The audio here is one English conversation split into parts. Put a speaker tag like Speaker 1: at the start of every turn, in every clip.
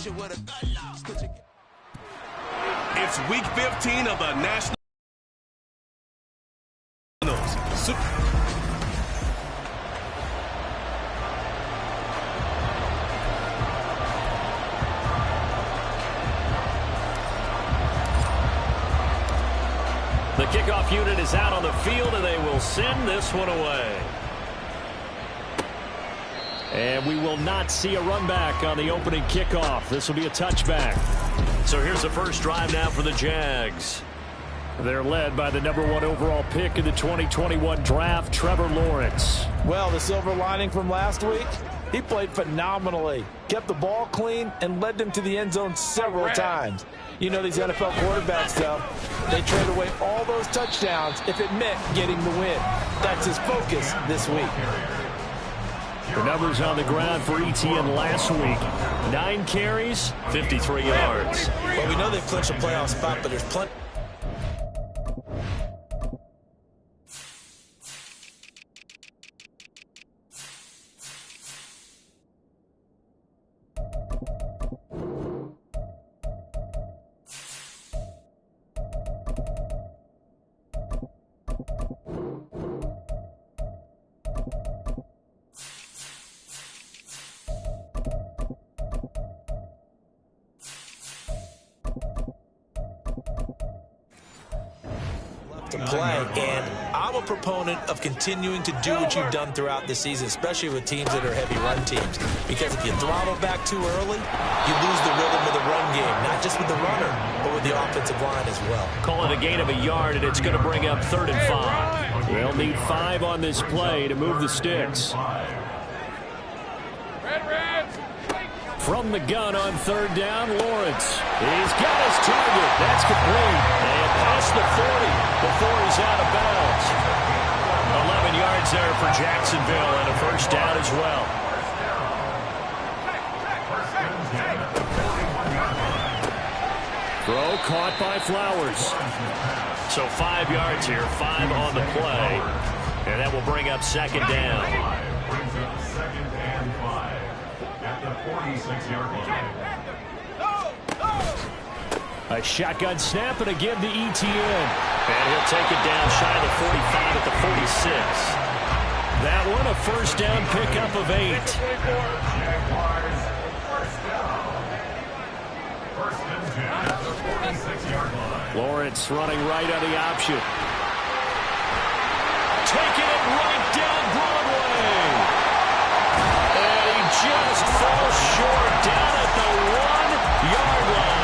Speaker 1: It's week 15 of the National.
Speaker 2: The kickoff unit is out on the field, and they will send this one away. And we will not see a run back on the opening kickoff. This will be a touchback. So here's the first drive now for the Jags. They're led by the #1 overall pick in the 2021 draft, Trevor Lawrence.
Speaker 3: Well, the silver lining from last week, he played phenomenally. Kept the ball clean and led them to the end zone several times. You know these NFL quarterbacks, though. They trade away all those touchdowns if it meant getting the win. That's his focus this week.
Speaker 2: The numbers on the ground for ETN last week. 9 carries, 53 yards.
Speaker 3: Well, we know they've clinched a playoff spot, but there's plenty. To play, and I'm a proponent of continuing to do what you've done throughout the season, especially with teams that are heavy run teams, because if you throttle back too early, you lose the rhythm of the run game, not just with the runner, but with the offensive line as well.
Speaker 2: Call it a gain of a yard, and it's going to bring up 3rd and 5. They'll need 5 on this play to move the sticks. From the gun on 3rd down, Lawrence. He's got his target. That's complete. And past the 40 before he's out of bounds. 11 yards there for Jacksonville and a first down as well. Throw caught by Flowers. So 5 yards here, 5 on the play. And that will bring up 2nd down. A shotgun snap, and again to ETN. And he'll take it down shy of the 45 at the 46. That one, a first down pickup of 8. Lawrence running right on the option. Taking it right down Broadway. And he just falls short down at the 1-yard line.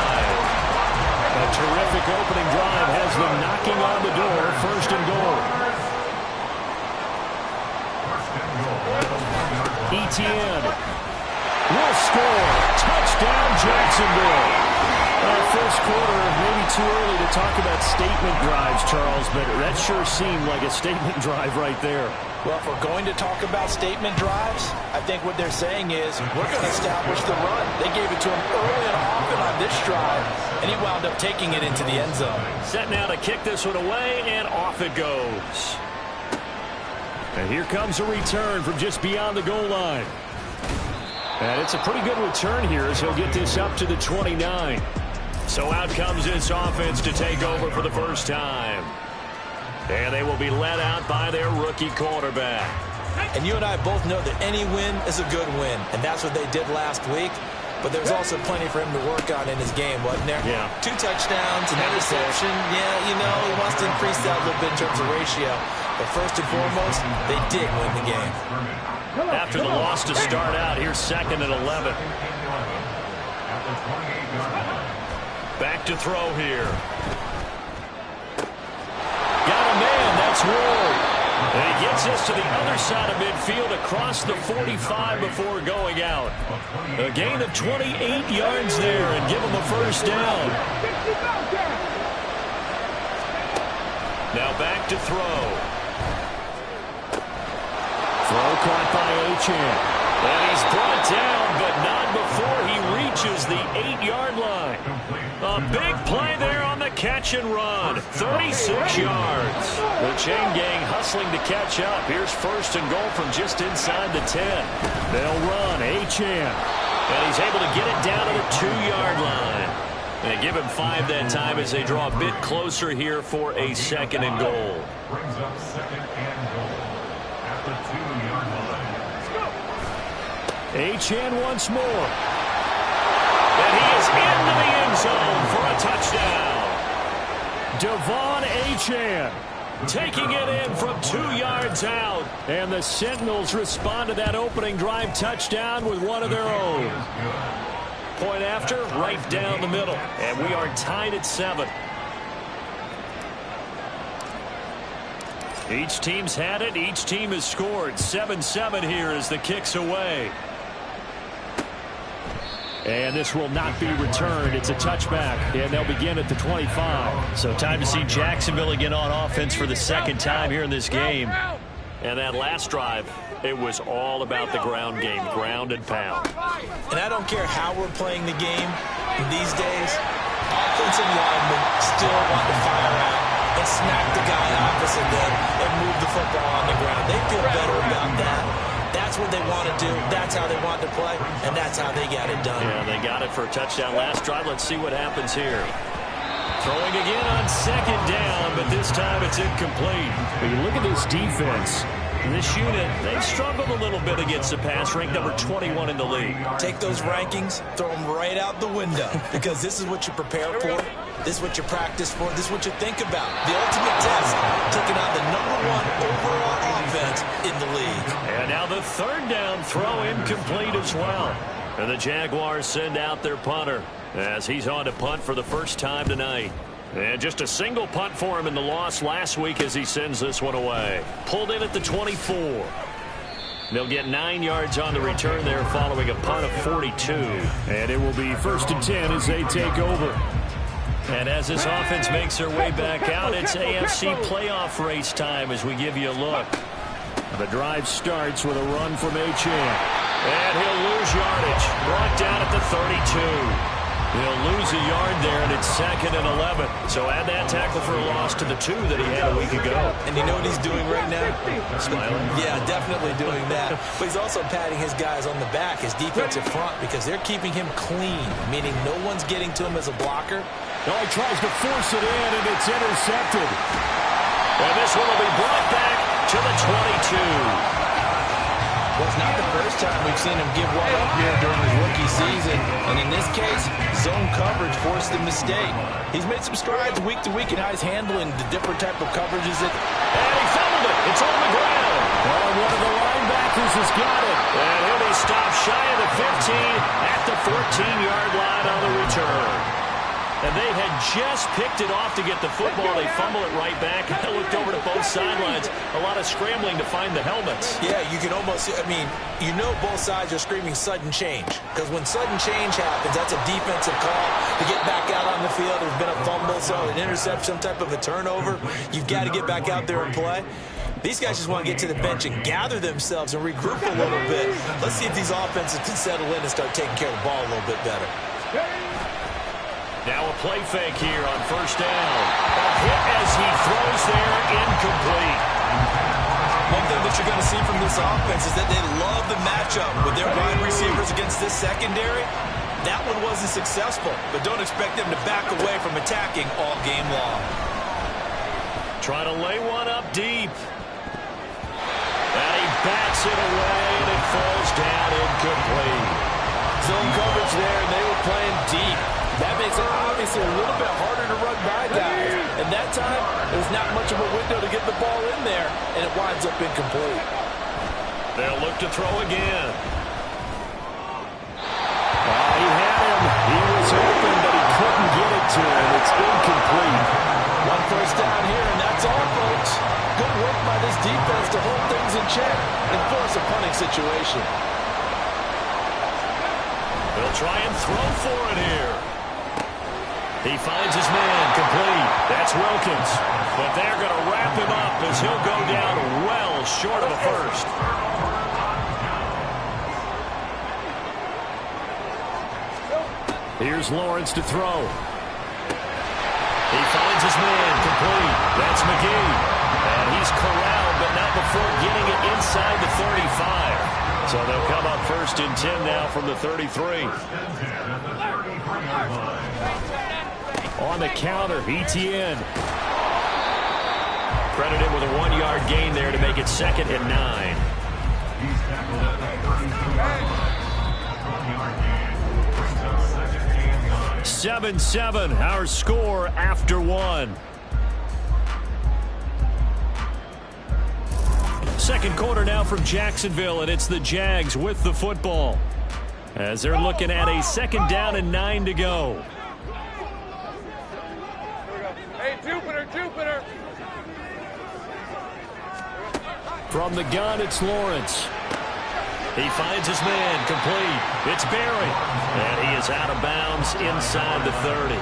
Speaker 2: A terrific opening drive has them knocking on the door, 1st and goal. ETN will score. Touchdown, Jacksonville. First quarter, maybe too early to talk about statement drives, Charles, but that sure seemed like a statement drive right there.
Speaker 3: Well, if we're going to talk about statement drives, I think what they're saying is we're going to establish the run. They gave it to him early and often on this drive, and he wound up taking it into the end zone.
Speaker 2: Set now to kick this one away, and off it goes. And here comes a return from just beyond the goal line. And it's a pretty good return here as he'll get this up to the 29. So out comes this offense to take over for the first time. And they will be led out by their rookie quarterback.
Speaker 3: And you and I both know that any win is a good win, and that's what they did last week. But there's also plenty for him to work on in his game, wasn't there?
Speaker 2: Yeah.
Speaker 3: 2 touchdowns, an interception. Yeah, you know, he wants to increase that a little bit in terms of ratio. But first and foremost, they did win the game.
Speaker 2: After the loss to start out, here's 2nd and 11. Back to throw here. Got a man, that's Ward. And he gets us to the other side of midfield across the 45 before going out. A gain of 28 yards there and give him a first down. Now back to throw. Throw caught by Achane. And he's brought down, but not before he reaches the 8-yard line. A big play there on the catch and run. 36 yards. The chain gang hustling to catch up. Here's 1st and goal from just inside the 10. They'll run. Achane. And he's able to get it down to the 2-yard line. And give him 5 that time as they draw a bit closer here for a 2nd and goal.
Speaker 4: Brings up 2nd and goal at the 2-yard line.
Speaker 2: Achane once more. And he is into the end zone for a touchdown. De'Von Achane taking it in from 2 yards out. And the Sentinels respond to that opening drive touchdown with one of their own. Point after, right down the middle. And we are tied at 7. Each team's had it. Each team has scored. 7-7 here as the kick's away. And this will not be returned. It's a touchback, and they'll begin at the 25. So time to see Jacksonville again on offense for the 2nd time here in this game. And that last drive, it was all about the ground game, ground and pound.
Speaker 3: And I don't care how we're playing the game these days, offensive linemen still want to fire out and smack the guy opposite them and move the football on the ground. They feel better about that. That's what they want to do. That's how they want to play, and that's how they got it done.
Speaker 2: Yeah, they got it for a touchdown last drive. Let's see what happens here. Throwing again on 2nd down, but this time it's incomplete. When you look at this defense, this unit, they've struggled a little bit against the pass, ranked number 21 in the league.
Speaker 3: Take those rankings, throw them right out the window, because this is what you prepare for. This is what you practice for. This is what you think about. The ultimate test, taking out the #1 overall offense in the league.
Speaker 2: And now the 3rd down throw incomplete as well. And the Jaguars send out their punter as he's on to punt for the first time tonight. And just a single punt for him in the loss last week as he sends this one away. Pulled in at the 24. They'll get 9 yards on the return there following a punt of 42. And it will be 1st and 10 as they take over. And as this offense makes their way back out, it's AFC playoff race time as we give you a look. The drive starts with a run from Achane. And he'll lose yardage. Brought down at the 32. He'll lose a yard there, and it's 2nd and 11. So add that tackle for a loss to the 2 that he had a week ago.
Speaker 3: And you know what he's doing right now?
Speaker 2: Smiling?
Speaker 3: Yeah, definitely doing that. But he's also patting his guys on the back, his defensive front, because they're keeping him clean, meaning no one's getting to him as a blocker.
Speaker 2: No, he tries to force it in, and it's intercepted. And this one will be brought back to the 22.
Speaker 3: Well, it's not the first time we've seen him give one up here during his rookie season. And in this case, zone coverage forced the mistake. He's made some strides week to week in how he's handling the different type of coverages.
Speaker 2: And he fumbled it. It's on the ground. Oh, one of the linebackers has got it. And he'll be stopped shy of the 15 at the 14-yard line on the return. And they had just picked it off to get the football. They fumble it right back. I looked over to both sidelines. A lot of scrambling to find the helmets.
Speaker 3: Yeah, you can almost, I mean, you know both sides are screaming sudden change. Because when sudden change happens, that's a defensive call to get back out on the field. There's been a fumble, so an interception, some type of a turnover. You've got to get back out there and play. These guys just want to get to the bench and gather themselves and regroup a little bit. Let's see if these offenses can settle in and start taking care of the ball a little bit better.
Speaker 2: Now a play fake here on 1st down. A hit as he throws there, incomplete.
Speaker 3: One thing that you're going to see from this offense is that they love the matchup with their wide receivers against this secondary. That one wasn't successful, but don't expect them to back away from attacking all game long.
Speaker 2: Trying to lay one up deep. And he bats it away, and it falls down incomplete.
Speaker 3: Zone coverage there, and they were playing deep. That makes it obviously a little bit harder to run by guys. And that time, there's not much of a window to get the ball in there, and it winds up incomplete.
Speaker 2: They'll look to throw again. He had him. He was open, but he couldn't get it to him. It's incomplete.
Speaker 3: 1 first down here, and that's all, folks. Good work by this defense to hold things in check and force a punting situation.
Speaker 2: They'll try and throw for it here. He finds his man, complete. That's Wilkins. But they're going to wrap him up as he'll go down well short of a first. Here's Lawrence to throw. He finds his man, complete. That's McGee. And he's corralled, but not before getting it inside the 35. So they'll come up 1st and 10 now from the 33. On the counter, Etienne. Credited with a 1-yard gain there to make it 2nd and 9.
Speaker 4: He's tackled at the 32-yard line. 1-yard gain. Brings up 2nd and 9.
Speaker 2: 7-7, our score after 1. Second quarter now from Jacksonville, and it's the Jags with the football, as they're looking at a 2nd down and 9 to go.
Speaker 5: Hey, Jupiter.
Speaker 2: From the gun, it's Lawrence. He finds his man, complete. It's Berry, and he is out of bounds inside the 30.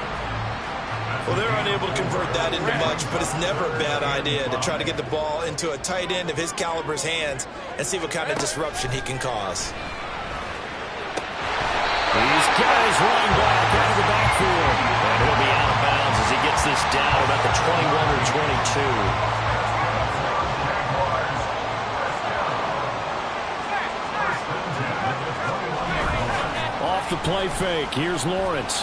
Speaker 3: Well, they're unable to convert that into much, but it's never a bad idea to try to get the ball into a tight end of his caliber's hands and see what kind of disruption he can cause.
Speaker 2: He's got his running back out of the backfield. And he'll be out of bounds as he gets this down about the 21 or 22. Off the play fake. Here's Lawrence.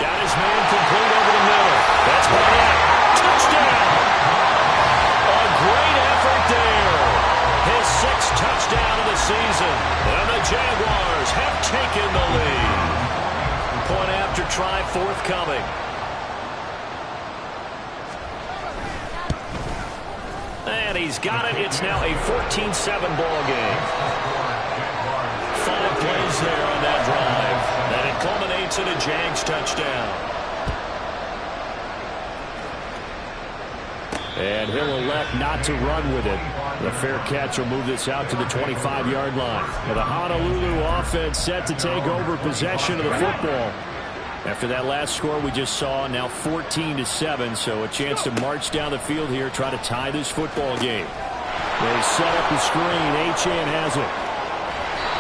Speaker 2: Got his man complete over the middle. That's Barnett. Touchdown! A great effort there. His 6th touchdown of the season. And the Jaguars have taken the lead. Point after try forthcoming. And he's got it. It's now a 14-7 ball game. 5 plays there on that drive. And it culminates in a Jags touchdown. And he'll elect not to run with it. The fair catch will move this out to the 25-yard line. And the Honolulu offense set to take over possession of the football. After that last score we just saw, now 14-7, so a chance to march down the field here, try to tie this football game. They set up the screen. Achane has it.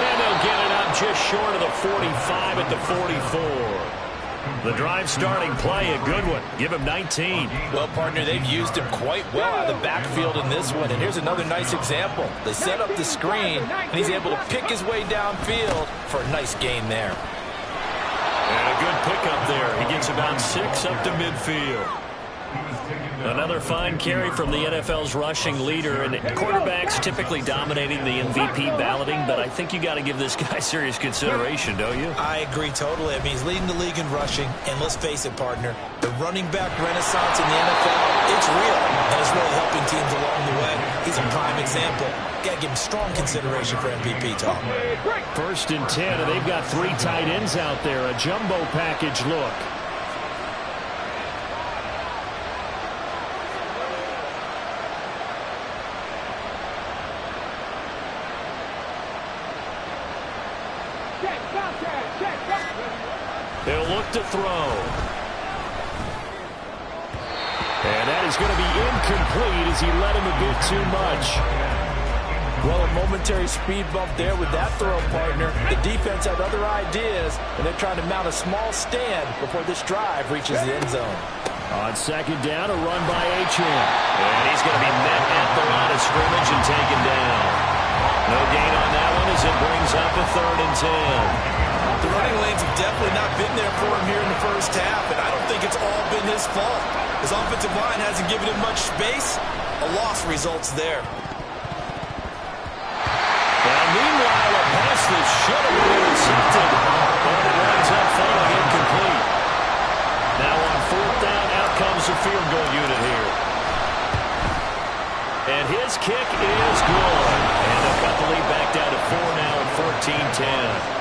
Speaker 2: And they'll get it up just short of the 45 at the 44. The drive starting play, a good one. Give him 19.
Speaker 3: Well, partner, they've used him quite well out of the backfield in this one. And here's another nice example. They set up the screen, and he's able to pick his way downfield for a nice gain there.
Speaker 2: And a good pickup there. He gets about 6 up to midfield. Another fine carry from the NFL's rushing leader, and quarterbacks typically dominating the MVP balloting, but I think you got to give this guy serious consideration, don't you?
Speaker 3: I agree totally. I mean, he's leading the league in rushing, and let's face it, partner, the running back renaissance in the NFL, it's real, and it's really helping teams along the way. He's a prime example. Got to give him strong consideration for MVP talk.
Speaker 2: 1st and 10, and they've got 3 tight ends out there, a jumbo package look. They'll look to throw. And that is going to be incomplete as he let him a bit too much.
Speaker 3: Well, a momentary speed bump there with that throw, partner. The defense had other ideas, and they're trying to mount a small stand before this drive reaches the end zone.
Speaker 2: On 2nd down, a run by Achane. And he's going to be met at the line of scrimmage and taken down. No gain on that one as it brings up a 3rd and 10.
Speaker 3: The running lanes have definitely not been there for him here in the first half, and I don't think it's all been his fault. His offensive line hasn't given him much space. A loss results there.
Speaker 2: And meanwhile, a pass that should have been intercepted, but it winds up falling incomplete. Now on 4th down, out comes the field goal unit here. And his kick is good. And they'll cut the lead back down to 4 now at 14-10.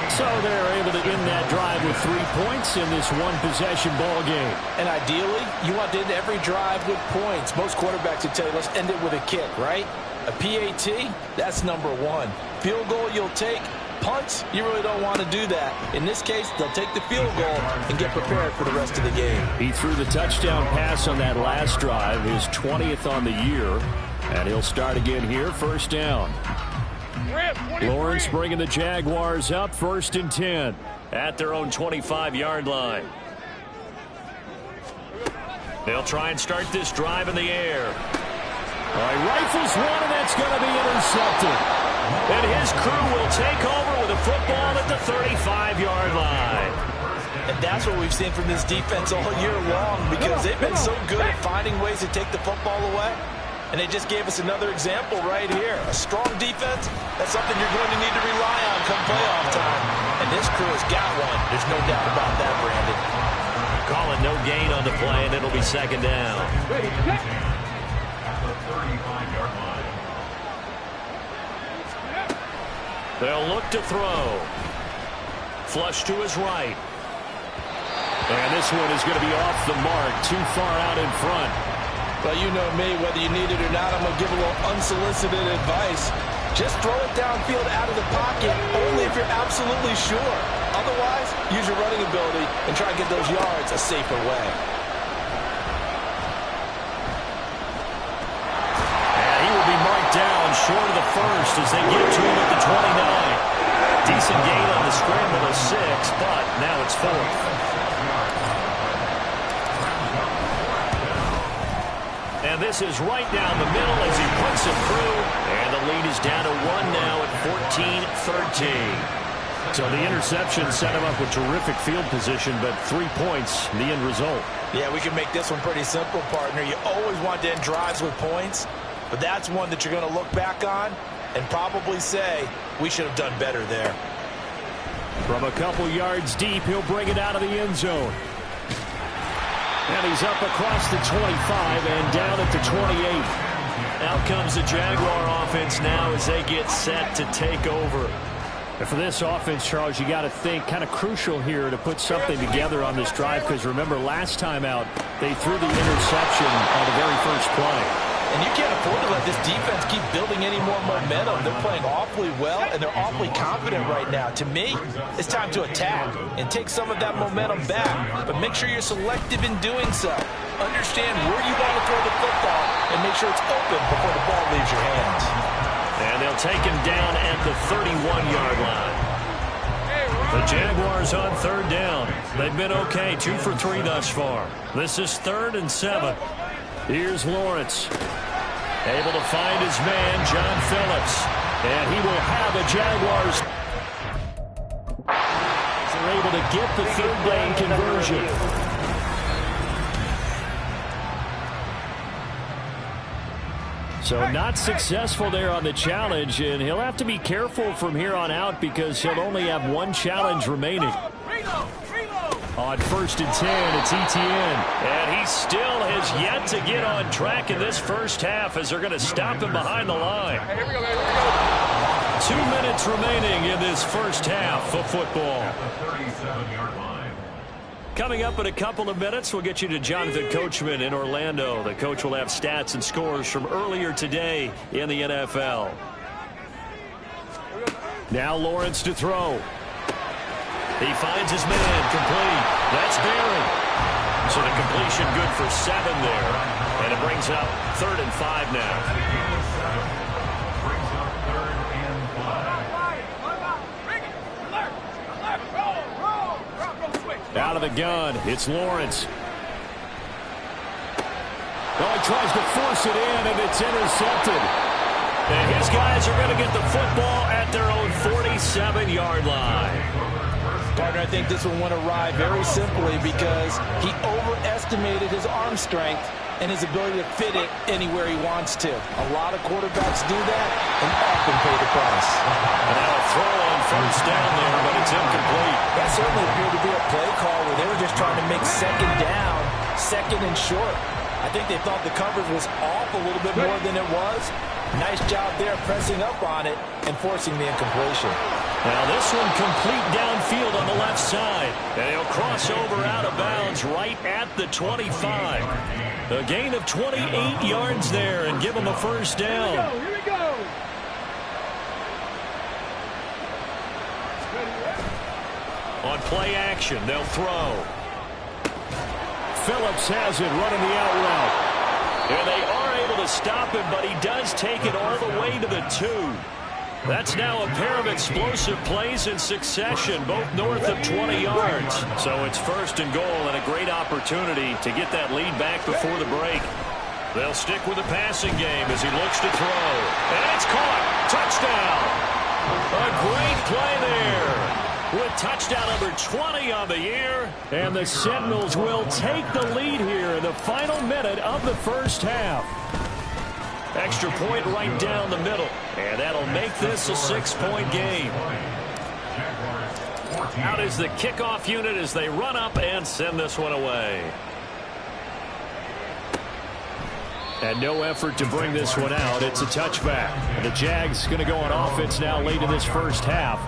Speaker 2: So they're able to end that drive with 3 points in this one-possession ball game.
Speaker 3: And ideally, you want to end every drive with points. Most quarterbacks would tell you, let's end it with a kick, right? A PAT, that's number 1. Field goal you'll take. Punts, you really don't want to do that. In this case, they'll take the field goal and get prepared for the rest of the game.
Speaker 2: He threw the touchdown pass on that last drive, his 20th on the year. And he'll start again here, 1st down. Lawrence bringing the Jaguars up, 1st and 10 at their own 25-yard line. They'll try and start this drive in the air. He rifles one, and that's going to be intercepted. And his crew will take over with a football at the 35-yard line.
Speaker 3: And that's what we've seen from this defense all year long, because they've been so good at finding ways to take the football away. And they just gave us another example right here. A strong defense, that's something you're going to need to rely on come playoff time. And this crew has got one. There's no doubt about that, Brandon.
Speaker 2: Calling no gain on the play, and it'll be second down.
Speaker 4: At the 35-yard line.
Speaker 2: They'll look to throw. Flush to his right. And this one is going to be off the mark, too far out in front.
Speaker 3: Well, you know me, whether you need it or not, I'm going to give a little unsolicited advice. Just throw it downfield out of the pocket, only if you're absolutely sure. Otherwise, use your running ability and try to get those yards a safer way.
Speaker 2: And he will be marked down short of the first as they get to him at the 29. Decent gain on the scramble of 6, but now it's 4th. And this is right down the middle as he puts it through. And the lead is down to 1 now at 14-13. So the interception set him up with terrific field position, but 3 points, the end result.
Speaker 3: Yeah, we can make this one pretty simple, partner. You always want to end drives with points, but that's one that you're going to look back on and probably say, we should have done better there.
Speaker 2: From a couple yards deep, he'll bring it out of the end zone. And he's up across the 25 and down at the 28. Out comes the Jaguar offense now as they get set to take over. And for this offense, Charles, you got to think kind of crucial here to put something together on this drive, because remember last time out they threw the interception on the very first play.
Speaker 3: And you can't afford to let this defense keep building any more momentum. They're playing awfully well, and they're awfully confident right now. To me, it's time to attack and take some of that momentum back. But make sure you're selective in doing so. Understand where you want to throw the football and make sure it's open before the ball leaves your hands.
Speaker 2: And they'll take him down at the 31-yard line. The Jaguars on 3rd down. They've been okay, 2 for 3 thus far. This is 3rd and 7. Here's Lawrence. Able to find his man, John Phillips. And he will have the Jaguars. They're able to get the 3rd down conversion. So not successful there on the challenge, and he'll have to be careful from here on out because he'll only have 1 challenge remaining. On 1st and 10, it's Etienne. And he still has yet to get on track in this first half as they're going to stop him behind the line. 2 minutes remaining in this first half of football.
Speaker 4: At the 37-yard line.
Speaker 2: Coming up in a couple of minutes, we'll get you to Jonathan Coachman in Orlando. The coach will have stats and scores from earlier today in the NFL. Now Lawrence to throw. He finds his man, complete. That's Barry. So the completion good for 7 there. And it brings up 3rd and 5 now.
Speaker 4: Brings up 3rd and 5.
Speaker 2: Out of the gun, it's Lawrence. Oh, he tries to force it in, and it's intercepted. And his guys are going to get the football at their own 47-yard line.
Speaker 3: Partner, I think this one went awry very simply because he overestimated his arm strength and his ability to fit it anywhere he wants to. A lot of quarterbacks do that and often pay the price.
Speaker 2: And now a throw on 1st down there, but it's incomplete.
Speaker 3: That certainly appeared to be a play call where they were just trying to make 2nd down, 2nd and short. I think they thought the coverage was off a little bit more than it was. Nice job there pressing up on it and forcing the incompletion.
Speaker 2: Now this one complete downfield on the left side. And he'll cross over out of bounds right at the 25. A gain of 28 yards there and give him a 1st down.
Speaker 5: Here we go.
Speaker 2: On play action, they'll throw. Phillips has it running the out route. And they are able to stop him, but he does take it all the way to the 2. That's now a pair of explosive plays in succession, both north of 20 yards. So it's 1st and goal and a great opportunity to get that lead back before the break. They'll stick with the passing game as he looks to throw. And it's caught. Touchdown. A great play there. with touchdown number 20 on the year. And the Sentinels will take the lead here in the final minute of the first half. Extra point right down the middle. And that'll make this a 6-point game. Out is the kickoff unit as they run up and send this one away. And no effort to bring this one out. It's a touchback. And the Jags going to go on offense now late in this first half.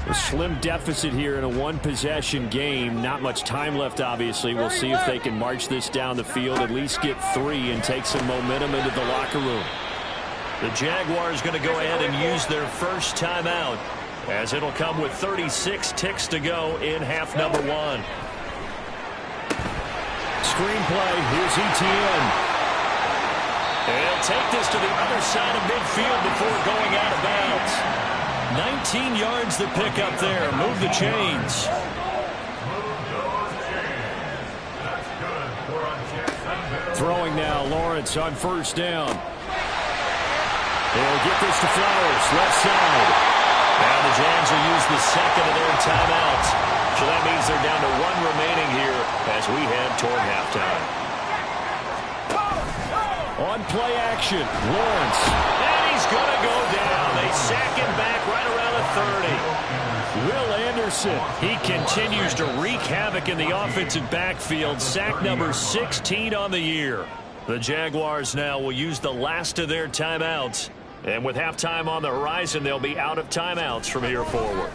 Speaker 2: A slim deficit here in a one-possession game. Not much time left, obviously. We'll see if they can march this down the field, at least get 3 and take some momentum into the locker room. The Jaguars going to go ahead and use their first timeout, as it'll come with 36 ticks to go in half number 1. Screenplay. Here's Etienne. They'll take this to the other side of midfield before going out of bounds. 19 yards to pick up there. Move the chains. Throwing now, Lawrence on first down. They'll get this to Flowers, left side. Now the Jags will use the second of their timeouts. So that means they're down to 1 remaining here as we head toward halftime. On play action, Lawrence. And he's going to go down. They sack him back right around the 30. Will Anderson. He continues to wreak havoc in the offensive backfield. Sack number 16 on the year. The Jaguars now will use the last of their timeouts. And with halftime on the horizon, they'll be out of timeouts from here forward.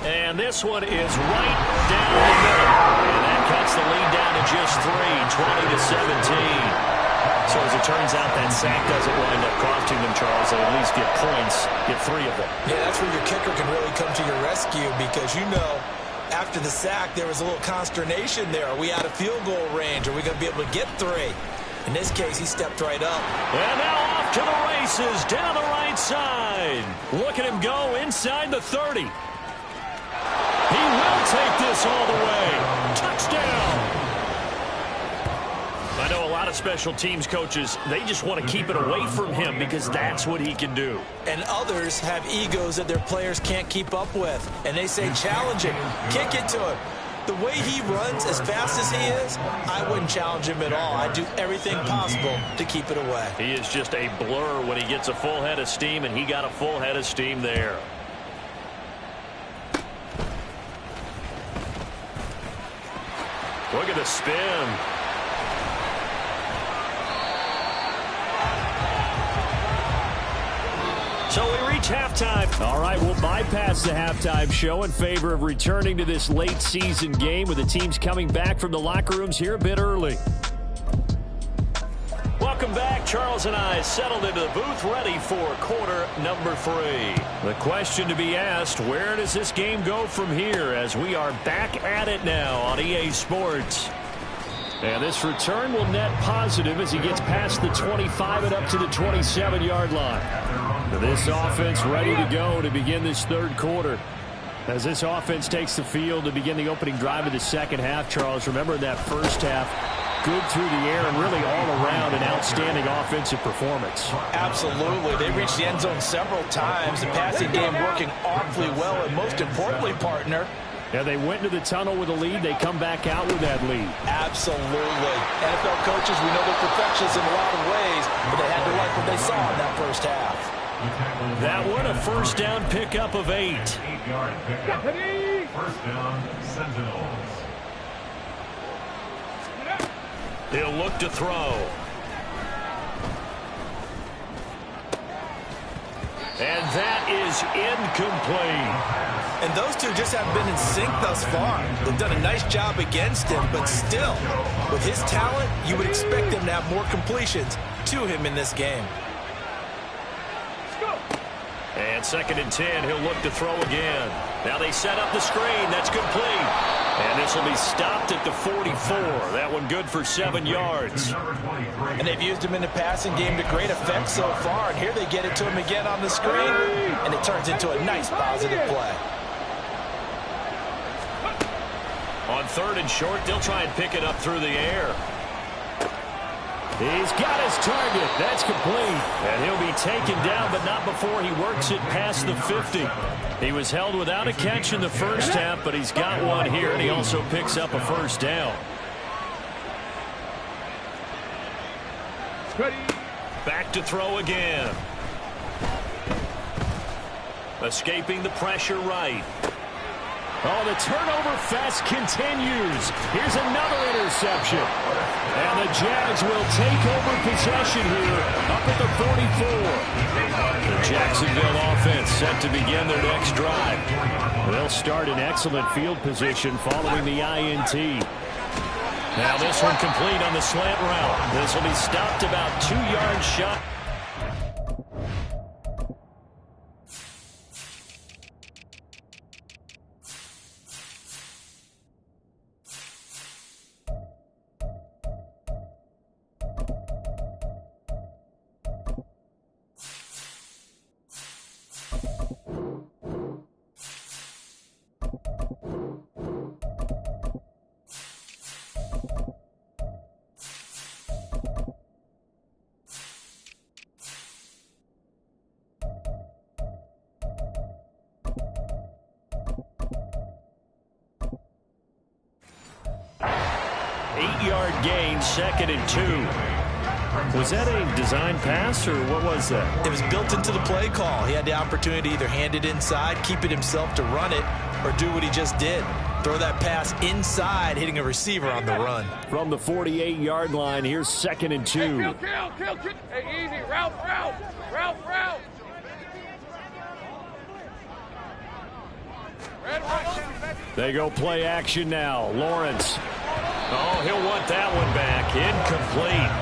Speaker 2: And this one is right down the middle. And that cuts the lead down to just 3, 20-17. So as it turns out, that sack doesn't wind up costing them, Charles. They at least get points, get 3 of them.
Speaker 3: Yeah, that's where your kicker can really come to your rescue, because you know after the sack there was a little consternation there. Are we out of field goal range? Are we going to be able to get 3? In this case, he stepped right up.
Speaker 2: And now off to the races down the right side. Look at him go inside the 30. He will take this all the way. Touchdown. I know a lot of special teams coaches, they just want to keep it away from him because that's what he can do.
Speaker 3: And others have egos that their players can't keep up with. And they say, challenge him, kick it to him. The way he runs as fast as he is, I wouldn't challenge him at all. I'd do everything possible to keep it away.
Speaker 2: He is just a blur when he gets a full head of steam, and he got a full head of steam there. Look at the spin. So we reach halftime. All right, we'll bypass the halftime show in favor of returning to this late season game with the teams coming back from the locker rooms here a bit early. Welcome back. Charles and I settled into the booth ready for quarter number 3. The question to be asked, where does this game go from here as we are back at it now on EA Sports? And this return will net positive as he gets past the 25 and up to the 27-yard line. This offense ready to go to begin this third quarter. As this offense takes the field to begin the opening drive of the second half, Charles, remember that first half, good through the air and really all around an outstanding offensive performance.
Speaker 3: Absolutely. They reached the end zone several times. The passing game working awfully well, and most importantly, partner,
Speaker 2: yeah, they went into the tunnel with a lead. They come back out with that lead.
Speaker 3: Absolutely. NFL coaches, we know they're perfectionists in a lot of ways, but they had to like what they saw in that first half.
Speaker 2: That one, a first down pickup of 8.
Speaker 4: 8-yard pickup. First down, Sentinels.
Speaker 2: He'll look to throw. And that is incomplete.
Speaker 3: And those two just haven't been in sync thus far. They've done a nice job against him, but still, with his talent, you would expect them to have more completions to him in this game.
Speaker 2: And 2nd and 10, he'll look to throw again. Now they set up the screen. That's complete. And this will be stopped at the 44. That one good for 7 yards.
Speaker 3: And they've used him in the passing game to great effect so far. And here they get it to him again on the screen, and it turns into a nice positive play.
Speaker 2: On 3rd and short, they'll try and pick it up through the air. He's got his target. That's complete. And he'll be taken down, but not before he works it past the 50. He was held without a catch in the first half, but he's got one here, and he also picks up a first down. Back to throw again. Escaping the pressure right. Oh, the turnover fest continues. Here's another interception. And the Jags will take over possession here up at the 44. The Jacksonville offense set to begin their next drive. They'll start in excellent field position following the INT. Now this one complete on the slant route. This will be stopped about 2 yards shy. Gain, 2nd and 2. Was that a design pass, or what was that?
Speaker 3: It was built into the play call. He had the opportunity to either hand it inside, keep it himself to run it, or do what he just did. Throw that pass inside, hitting a receiver on the run.
Speaker 2: From the 48-yard line, here's 2nd and 2.
Speaker 5: Hey, kill. Hey, easy. Route.
Speaker 2: They go play action now. Lawrence. Oh, he'll want that one back. Incomplete.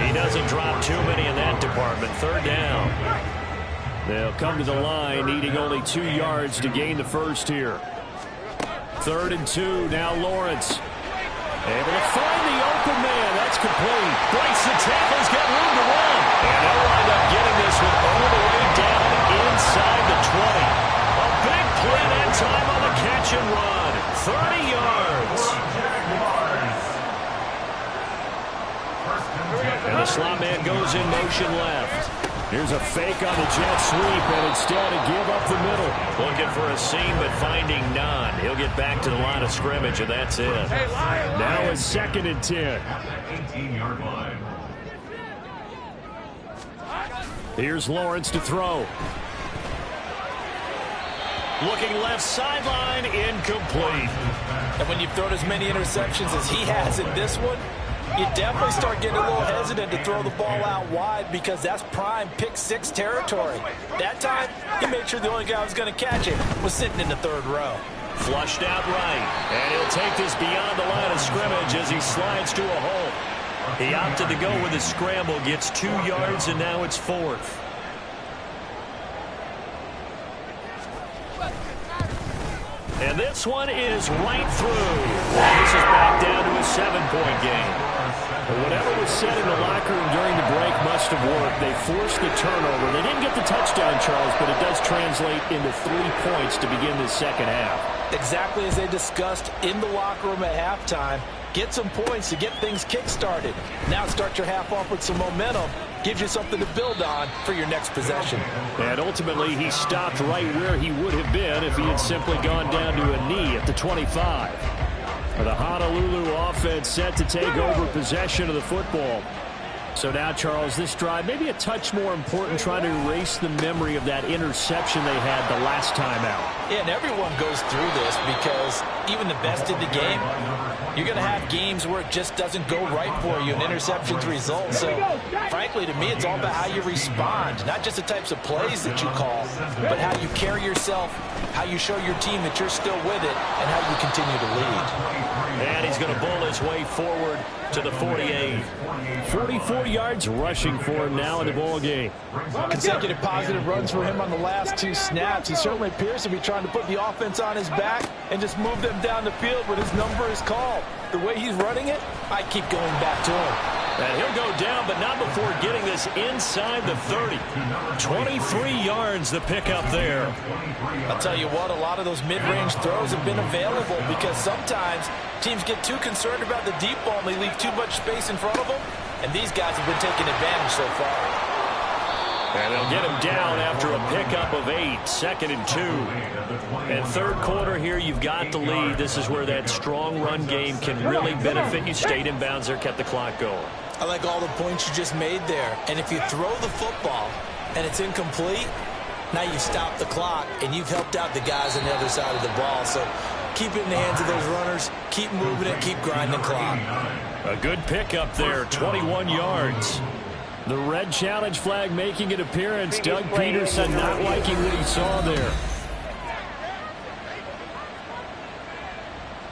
Speaker 2: He doesn't drop too many in that department. 3rd down. They'll come to the line, needing only 2 yards to gain the first here. 3rd and 2. Now Lawrence. Able to find the open man. That's complete. Breaks the tackles, got room to run. And they'll wind up getting this one all the way down inside the 20. A big play that time on the catch and run. 30 yards. And the slot man goes in motion left. Here's a fake on the jet sweep, and instead a give up the middle. Looking for a seam, but finding none. He'll get back to the line of scrimmage, and that's it. Now it's 2nd and 10.
Speaker 4: 18-yard line.
Speaker 2: Here's Lawrence to throw. Looking left sideline, incomplete.
Speaker 3: And when you've thrown as many interceptions as he has in this one, you definitely start getting a little hesitant to throw the ball out wide because that's prime pick 6 territory. That time, he made sure the only guy who was going to catch it was sitting in the 3rd row.
Speaker 2: Flushed out right, and he'll take this beyond the line of scrimmage as he slides to a hole. He opted to go with a scramble, gets 2 yards, and now it's 4th. And this one is right through. This is back down to a 7-point game. But whatever was said in the locker room during the break must have worked. They forced the turnover. They didn't get the touchdown, Charles, but it does translate into 3 points to begin the second half.
Speaker 3: Exactly as they discussed in the locker room at halftime. Get some points to get things kick-started. Now start your half off with some momentum. Gives you something to build on for your next possession.
Speaker 2: And ultimately, he stopped right where he would have been if he had simply gone down to a knee at the 25. The Honolulu offense set to take over possession of the football. So now, Charles, this drive maybe a touch more important, trying to erase the memory of that interception they had the last time out.
Speaker 3: Yeah, and everyone goes through this because even the best in the game, you're going to have games where it just doesn't go right for you and interceptions result. So, frankly, to me, it's all about how you respond, not just the types of plays that you call, but how you carry yourself, how you show your team that you're still with it, and how you continue to lead.
Speaker 2: And he's going to bull his way forward to the 48. 44 yards rushing for him now in the ball game.
Speaker 3: Consecutive positive runs for him on the last 2 snaps. He certainly appears to be trying to put the offense on his back and just move them down the field when his number is called. The way he's running it, I keep going back to him.
Speaker 2: And he'll go down, but not before getting this inside the 30. 23 yards the pickup there.
Speaker 3: I'll tell you what, a lot of those mid-range throws have been available because sometimes teams get too concerned about the deep ball and they leave too much space in front of them. and these guys have been taking advantage so far.
Speaker 2: And they'll get him down after a pickup of 8, 2nd and 2. And third quarter here, you've got the lead. This is where that strong run game can really benefit you. Stayed in bounds there, kept the clock going.
Speaker 3: I like all the points you just made there. And if you throw the football and it's incomplete, now you stop the clock and you've helped out the guys on the other side of the ball. So keep it in the hands of those runners. Keep moving it. Keep grinding the clock.
Speaker 2: A good pickup there, 21 yards. The red challenge flag making an appearance. Doug Peterson not liking what he saw there.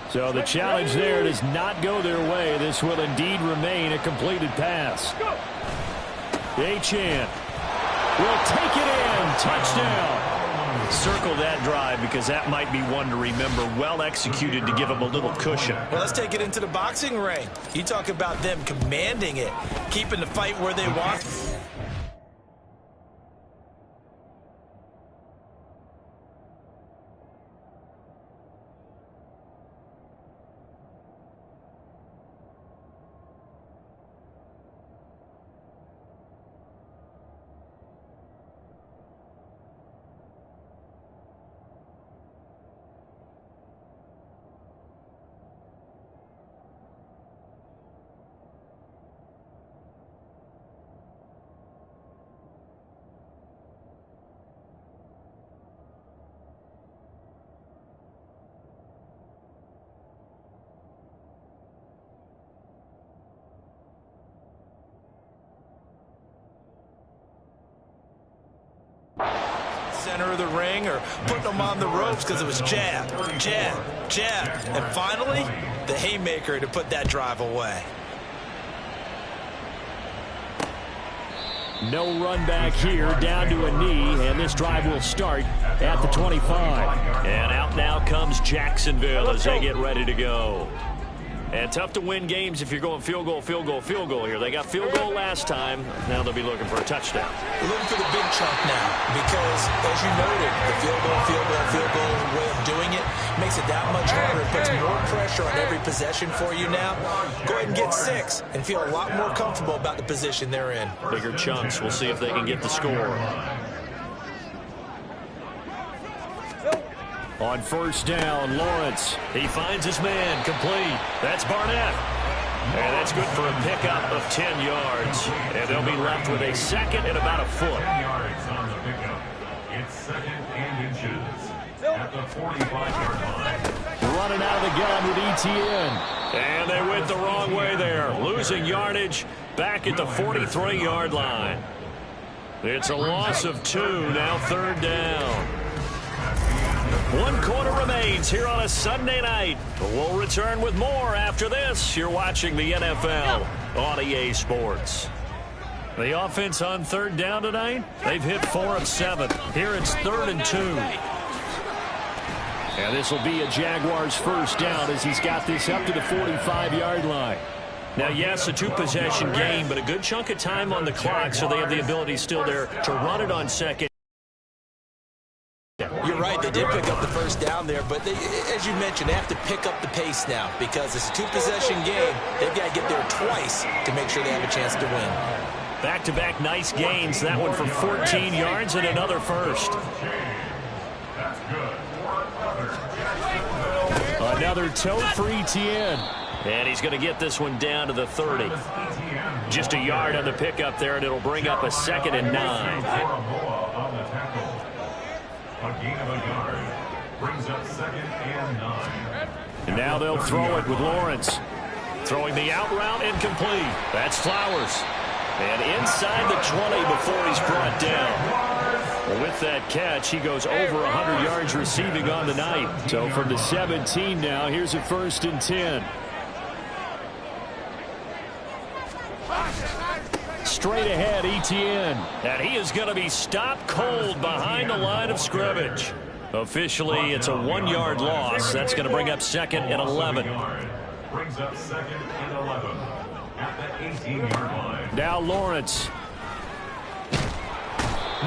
Speaker 2: So the challenge there does not go their way. This will indeed remain a completed pass. Achane will take it in. Touchdown. Circle that drive because that might be one to remember. Well executed to give them a little cushion.
Speaker 3: Well, let's take it into the boxing ring. You talk about them commanding it, keeping the fight where they want. Center of the ring or putting them on the ropes because it was jab, jab, jab. And finally, the haymaker to put that drive away.
Speaker 2: No run back here, down to a knee, and this drive will start at the 25. And out now comes Jacksonville as they get ready to go. And tough to win games if you're going field goal, field goal, field goal here. They got field goal last time. Now they'll be looking for a touchdown.
Speaker 3: We're looking for the big chunk now because, as you noted, the field goal way of doing it makes it that much harder. It puts more pressure on every possession for you now. Go ahead and get 6 and feel a lot more comfortable about the position they're in.
Speaker 2: Bigger chunks. We'll see if they can get the score. On first down, Lawrence. He finds his man, complete. That's Barnett. And that's good for a pickup of 10 yards. And they'll be left with a 2nd and about a foot.
Speaker 4: 10 yards on the pickup. It's 2nd and inches at the 45-yard line.
Speaker 2: Running out of the gun with Etienne. And they went the wrong way there. Losing yardage back at the 43-yard line. It's a loss of 2, now 3rd down. 1 quarter remains here on a Sunday night. We'll return with more after this. You're watching the NFL on EA Sports. The offense on 3rd down tonight, they've hit 4 of 7. Here it's 3rd and 2. And this will be a Jaguars first down as he's got this up to the 45-yard line. Now, yes, a 2-possession game, but a good chunk of time on the clock, so they have the ability still there to run it on 2nd.
Speaker 3: You're right, they did pick up the first down there, but they, as you mentioned, they have to pick up the pace now because it's a 2-possession game. They've got to get there twice to make sure they have a chance to win.
Speaker 2: Back-to-back nice gains, that one for 14 yards and another first. Another toe for Etienne. And he's going to get this one down to the 30. Just a yard on the pickup there, and it'll bring up a 2nd and 9.
Speaker 4: A gain of a yard brings up 2nd and 9.
Speaker 2: And now they'll throw it with Lawrence. Throwing the out route incomplete. That's Flowers. And inside the 20 before he's brought down. With that catch, he goes over 100 yards receiving on the night. So from the 17 now, here's a 1st and 10. Straight ahead, Etienne. And he is going to be stopped cold behind the line of scrimmage. Officially, it's a 1-yard loss. That's going to bring up 2nd and 11.
Speaker 4: Brings up 2nd and 11 at the 18-yard line.
Speaker 2: Now Lawrence.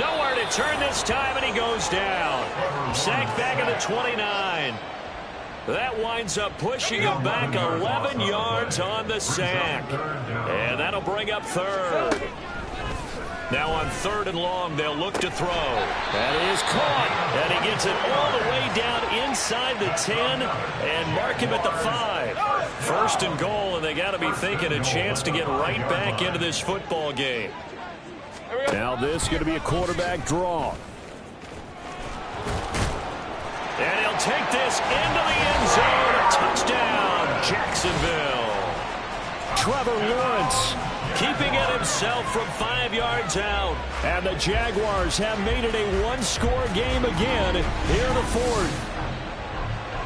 Speaker 2: Nowhere to turn this time, and he goes down. Sacked back at the 29. That winds up pushing him back 11 yards on the sack. And that'll bring up third. Now on 3rd and long, they'll look to throw. That is caught. And he gets it all the way down inside the 10 and mark him at the 5. 1st and goal, and they got to be thinking a chance to get right back into this football game.
Speaker 6: Now this is going to be a quarterback draw.
Speaker 2: And he'll take this into the end zone. Touchdown, Jacksonville. Trevor Lawrence keeping it himself from 5 yards out.
Speaker 6: And the Jaguars have made it a one-score game again here in the 4th.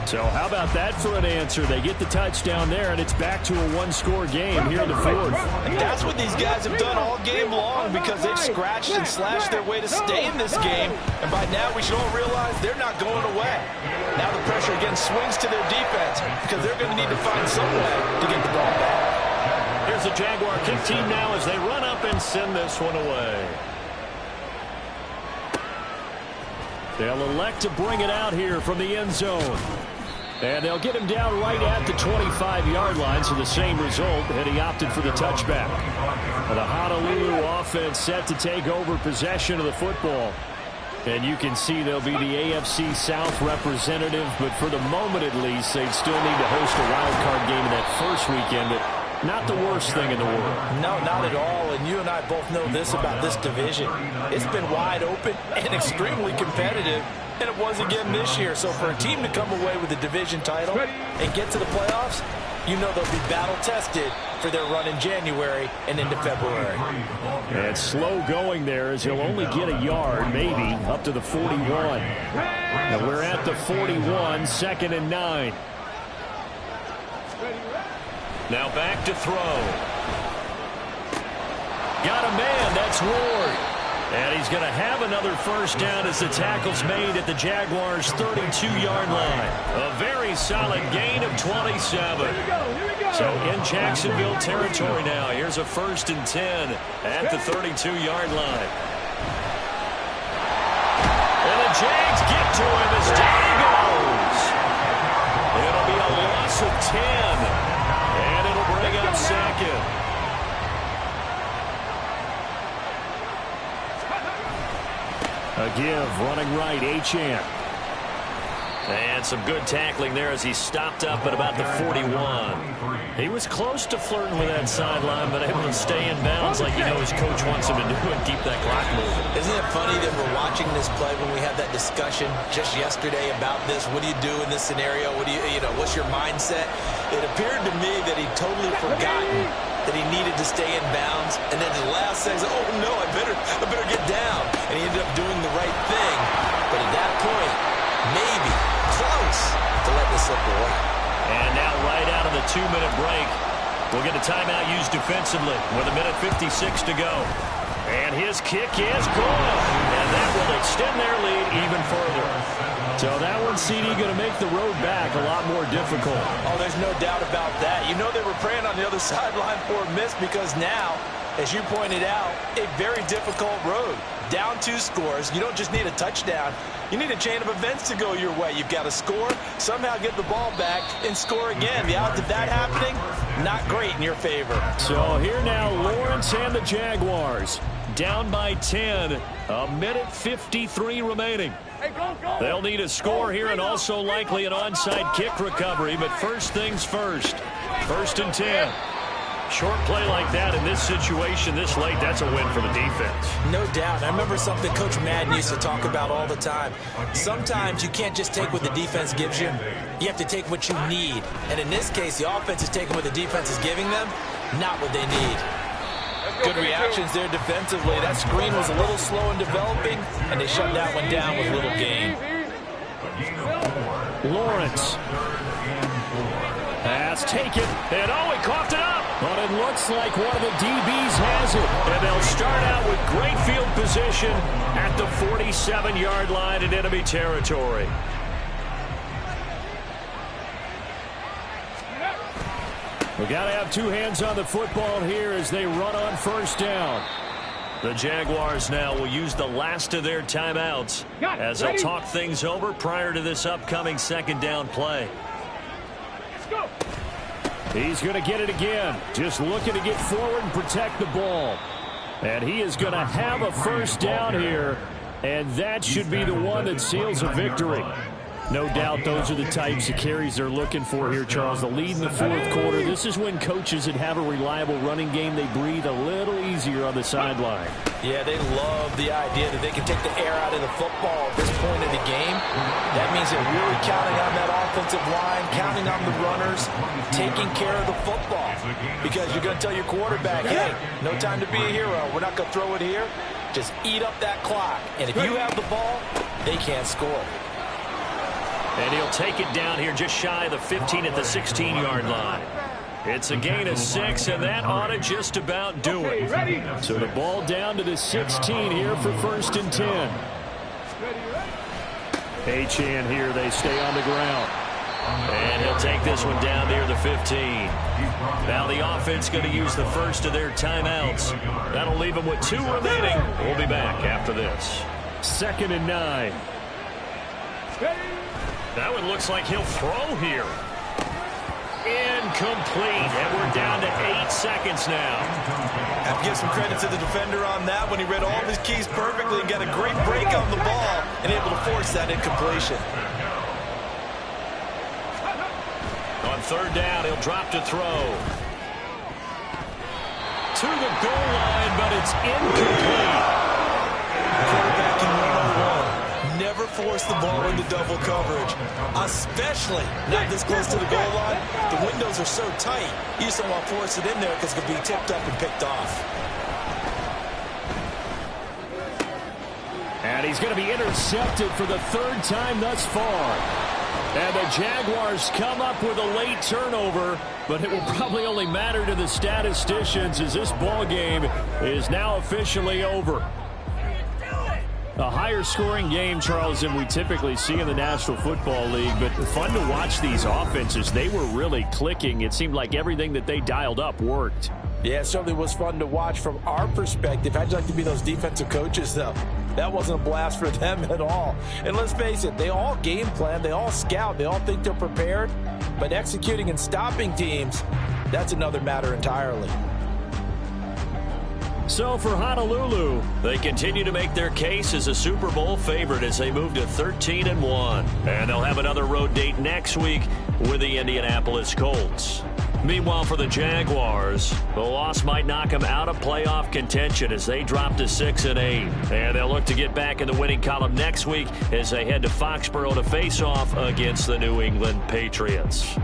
Speaker 6: So how about that for an answer? They get the touchdown there, and it's back to a one-score game here in the 4th.
Speaker 3: And that's what these guys have done all game long because they've scratched and slashed their way to stay in this game. And by now, we should all realize they're not going away. Now the pressure again swings to their defense because they're going to need to find some way to get the ball back.
Speaker 2: Here's the Jaguar kick team now as they run up and send this one away.
Speaker 6: They'll elect to bring it out here from the end zone. And they'll get him down right at the 25-yard line, so the same result, and he opted for the touchback. The Honolulu offense set to take over possession of the football. And you can see they'll be the AFC South representative, but for the moment at least, they'd still need to host a wild card game in that first weekend, but not the worst thing in the world.
Speaker 3: No, not at all, and you and I both know this about this division. It's been wide open and extremely competitive. And it was again this year. So for a team to come away with the division title and get to the playoffs, you know they'll be battle-tested for their run in January and into February.
Speaker 6: And slow going there as he'll only get a yard, maybe, up to the 41. And we're at the 41, 2nd and 9.
Speaker 2: Now back to throw. Got a man, that's Ward. And he's going to have another first down as the tackle's made at the Jaguars' 32-yard line. A very solid gain of 27. So in Jacksonville territory now. Here's a 1st and 10 at the 32-yard line. And the Jags get to him as down he goes. It'll be a loss of 10. And it'll bring up 2nd.
Speaker 6: A give, running right, Achane.
Speaker 2: And some good tackling there as he stopped up at about the 41. He was close to flirting with that sideline, but able to stay in bounds like you know his coach wants him to do and keep that clock moving.
Speaker 3: Isn't it funny that we're watching this play when we had that discussion just yesterday about this? What do you do in this scenario? What do you know, what's your mindset? It appeared to me that he'd totally forgotten that he needed to stay in bounds, and then the last second, oh no, I better get down. And he ended up doing the right thing. But at that point, maybe close to let this slip away.
Speaker 2: And now right out of the 2-minute break, we'll get a timeout used defensively with 1:56 to go. And his kick is good. And that will extend their lead even further.
Speaker 6: So that one, CD, going to make the road back a lot more difficult.
Speaker 3: Oh, there's no doubt about that. You know they were praying on the other sideline for a miss because now, as you pointed out, a very difficult road. Down 2 scores. You don't just need a touchdown. You need a chain of events to go your way. You've got to score, somehow get the ball back, and score again. The odds of that happening, not great in your favor.
Speaker 6: So here now, Lawrence and the Jaguars. Down by 10. 1:53 remaining. They'll need a score here and also likely an onside kick recovery. But first things first. 1st and 10. Short play like that in this situation this late, that's a win for the defense.
Speaker 3: No doubt. I remember something Coach Madden used to talk about all the time. Sometimes you can't just take what the defense gives you. You have to take what you need. And in this case, the offense is taking what the defense is giving them, not what they need. Good reactions there defensively. That screen was a little slow in developing, and they shut that one down with little gain.
Speaker 6: Lawrence. Pass taken, and oh, he coughed it up. But it looks like one of the DBs has it. And they'll start out with great field position at the 47-yard line in enemy territory. We got to have 2 hands on the football here as they run on first down.
Speaker 2: The Jaguars now will use the last of their timeouts as they'll talk things over prior to this upcoming 2nd down play. He's going to get it again. Just looking to get forward and protect the ball. And he is going to have a first down here. And that should be the one that seals a victory. No doubt those are the types of carries they're looking for here, Charles. The lead in the fourth quarter. This is when coaches that have a reliable running game, they breathe a little easier on the sideline.
Speaker 3: Yeah, they love the idea that they can take the air out of the football at this point in the game. That means they're really counting on that offensive line, counting on the runners, taking care of the football. Because you're going to tell your quarterback, hey, no time to be a hero. We're not going to throw it here. Just eat up that clock. And if you have the ball, they can't score.
Speaker 6: And he'll take it down here just shy of the 15 at the 16-yard line. It's a gain of 6, and that ought to just about do it.
Speaker 2: So the ball down to the 16 here for 1st and 10. Achane here, they stay on the ground.
Speaker 6: And he'll take this one down near the 15. Now the offense going to use the first of their timeouts. That'll leave them with 2 remaining. We'll be back after this.
Speaker 2: 2nd and 9.
Speaker 6: That one looks like he'll throw here. Incomplete. And we're down to 8 seconds now.
Speaker 3: Have to give some credit to the defender on that when he read all of his keys perfectly and got a great break on the ball and able to force that incompletion.
Speaker 6: On 3rd down, he'll drop to throw. To the goal line, but it's incomplete.
Speaker 3: Quarterback in 101. Never force the ball into double coverage, especially not this close to the goal line. The windows are so tight, you just don't want to force it in there because it could be tipped up and picked off.
Speaker 2: And he's going to be intercepted for the 3rd time thus far. And the Jaguars come up with a late turnover, but it will probably only matter to the statisticians as this ball game is now officially over. A higher scoring game, Charles, than we typically see in the National Football League, but fun to watch these offenses. They were really clicking. It seemed like everything that they dialed up worked.
Speaker 3: Yeah, it certainly was fun to watch from our perspective. How'd you like to be those defensive coaches, though? That wasn't a blast for them at all. And let's face it, they all game plan, they all scout, they all think they're prepared. But executing and stopping teams, that's another matter entirely.
Speaker 6: So for Honolulu, they continue to make their case as a Super Bowl favorite as they move to 13-1. And they'll have another road date next week with the Indianapolis Colts. Meanwhile, for the Jaguars, the loss might knock them out of playoff contention as they drop to 6-8. And they'll look to get back in the winning column next week as they head to Foxborough to face off against the New England Patriots.